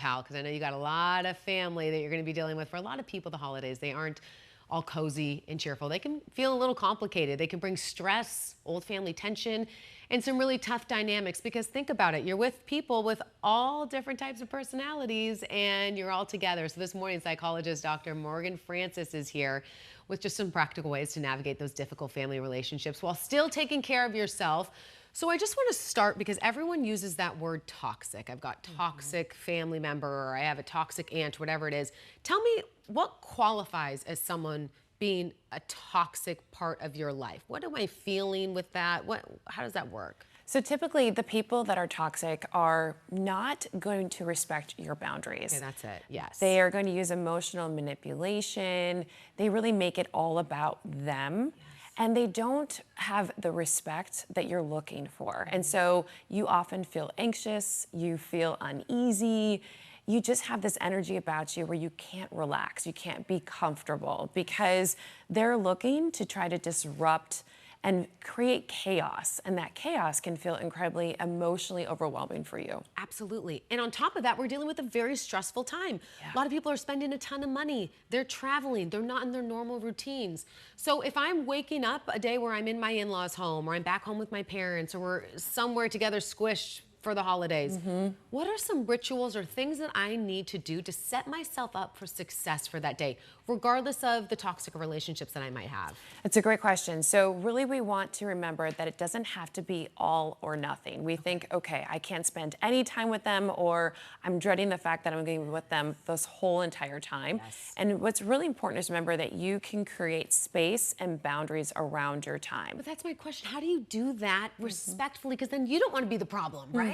pal, because I know you got a lot of family that you're going to be dealing with. For a lot of people, the holidays, they aren't all cozy and cheerful. They can feel a little complicated. They can bring stress, old family tension, and some really tough dynamics. Because think about it, you're with people with all different types of personalities and you're all together. So this morning, psychologist Dr. Morgan Francis is here with just some practical ways to navigate those difficult family relationships while still taking care of yourself. So I just want to start because everyone uses that word toxic. I've got toxic family member, or I have a toxic aunt, whatever it is. Tell me what qualifies as someone being a toxic part of your life. What am I feeling with that? How does that work? So typically the people that are toxic are not going to respect your boundaries. Okay, that's it. Yes. They are going to use emotional manipulation. They really make it all about them. Yes. And they don't have the respect that you're looking for. And so you often feel anxious, you feel uneasy, you just have this energy about you where you can't relax, you can't be comfortable because they're looking to try to disrupt and create chaos. And that chaos can feel incredibly emotionally overwhelming for you. Absolutely. And on top of that, we're dealing with a very stressful time. Yeah. A lot of people are spending a ton of money. They're traveling. They're not in their normal routines. So if I'm waking up a day where I'm in my in-laws' home or I'm back home with my parents or we're somewhere together squished for the holidays, what are some rituals or things that I need to do to set myself up for success for that day, regardless of the toxic relationships that I might have? It's a great question. So really we want to remember that it doesn't have to be all or nothing. We think, okay, I can't spend any time with them, or I'm dreading the fact that I'm going to be with them this whole entire time. Yes. And what's really important is remember that you can create space and boundaries around your time. But that's my question. How do you do that respectfully? Because then you don't want to be the problem, right?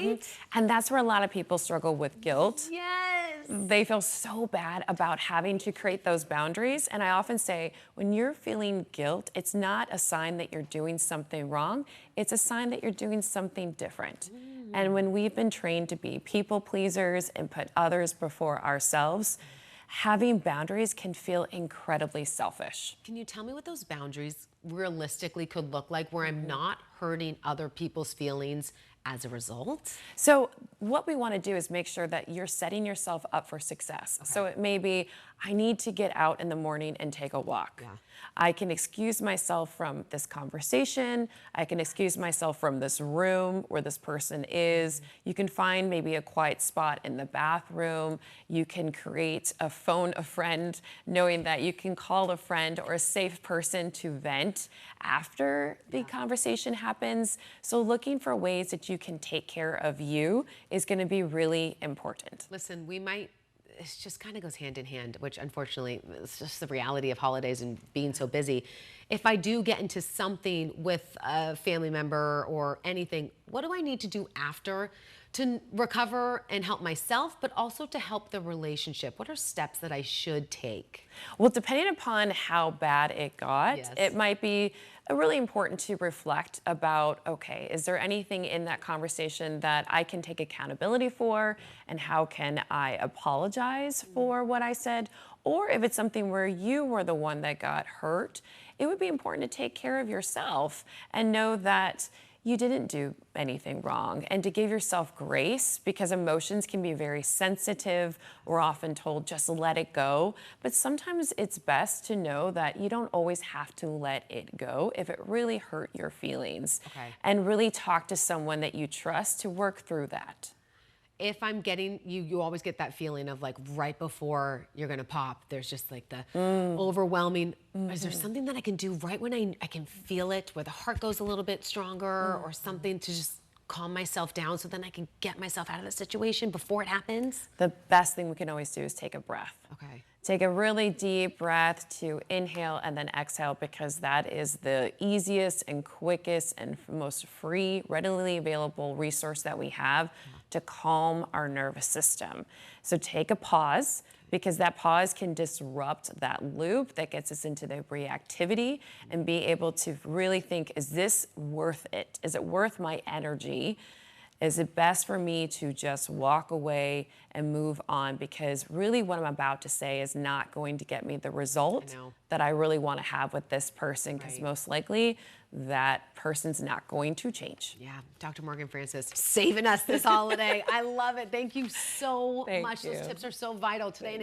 And that's where a lot of people struggle with guilt. Yes. They feel so bad about having to create those boundaries. And I often say, when you're feeling guilt, it's not a sign that you're doing something wrong. It's a sign that you're doing something different. And when we've been trained to be people pleasers and put others before ourselves, having boundaries can feel incredibly selfish. Can you tell me what those boundaries realistically could look like where I'm not hurting other people's feelings as a result? So what we want to do is make sure that you're setting yourself up for success. Okay. So it may be, I need to get out in the morning and take a walk. Yeah. I can excuse myself from this conversation. I can excuse myself from this room where this person is. You can find maybe a quiet spot in the bathroom. You can create phone a friend, knowing that you can call a friend or a safe person to vent after the conversation happens. So looking for ways that you can take care of you is going to be really important. Listen, it just kind of goes hand in hand, which unfortunately it's just the reality of holidays and being so busy. If I do get into something with a family member or anything, what do I need to do after to recover and help myself, but also to help the relationship? What are steps that I should take? Well, depending upon how bad it got, Yes. It might be really important to reflect about, okay, is there anything in that conversation that I can take accountability for, and how can I apologize for what I said? Or if it's something where you were the one that got hurt, it would be important to take care of yourself and know that you didn't do anything wrong, and to give yourself grace, because emotions can be very sensitive. We're often told just let it go, but sometimes it's best to know that you don't always have to let it go if it really hurt your feelings. Okay. And really talk to someone that you trust to work through that. If I'm getting, you always get that feeling of like right before you're gonna pop, there's just like the overwhelming, is there something that I can do right when I can feel it, where the heart goes a little bit stronger or something to just calm myself down so then I can get myself out of the situation before it happens? The best thing we can always do is take a breath. Okay. Take a really deep breath to inhale and then exhale, because that is the easiest and quickest and most free, readily available resource that we have to calm our nervous system. So take a pause, because that pause can disrupt that loop that gets us into the reactivity, and be able to really think, is this worth it? Is it worth my energy Is it best for me to just walk away and move on? Because really what I'm about to say is not going to get me the result know. that I really want to have with this person, because Right. most likely that person's not going to change. Yeah, Dr. Morgan Francis saving us this holiday. I love it. Thank you so Thank much. Those you. tips are so vital today.